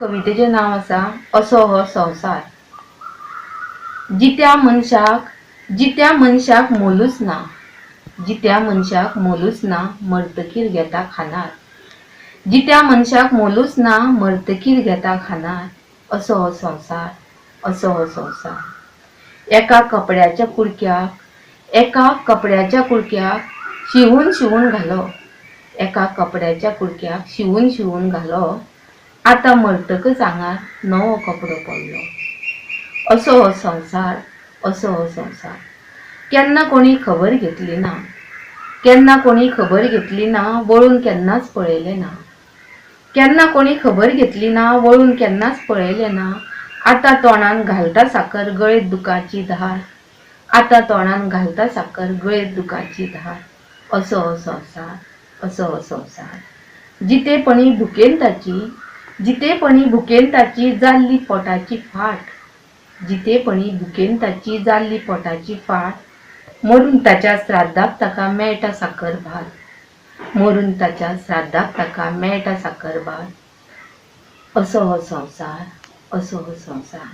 कवितेचे नाव आसा असो हो संसार। जित्या मनशाक मोलूच ना, जित्या मनशाक मोलूच ना, मरतकीर घेता खानार। जित्या मनशाक मोलूच ना, मरतकीर घेता खानार। असो हो संसार, असो हो संसार। एका कपड्याच्या कुडक्याक शिवून घालो, एका कपड्याच्या कुडक्याक शिवून घालो। आता मरतकच आंगार नवो कपडो पडलो। असो हो संसार, असो हो संसार। केन्ना कोणी खबर घेतली ना, केन्ना कोणी खबर घेतली ना, वळून केन्नाच पळयले ना। केन्ना कोणी खबर घेतली ना, वळून केन्नाच पळयले ना। आता तोंडान घालता साकर गळेत दुखाची धार, आता तोंडान घालता साकर गळेत दुखाची धार। असो हो संसार, असो हो संसार। जितेपणी भुकेन ताची जाल्ली पोटाची फाट, जितेपणी भुकेन ताची जाल्ली पोटाची फाट। मरून ताच्या श्राद्धाक ताका मेळटा साकर भात, मरून ताच्या श्राद्धाक ताका मेळटा साकर भात। असो हो संसार, असो हो संसार।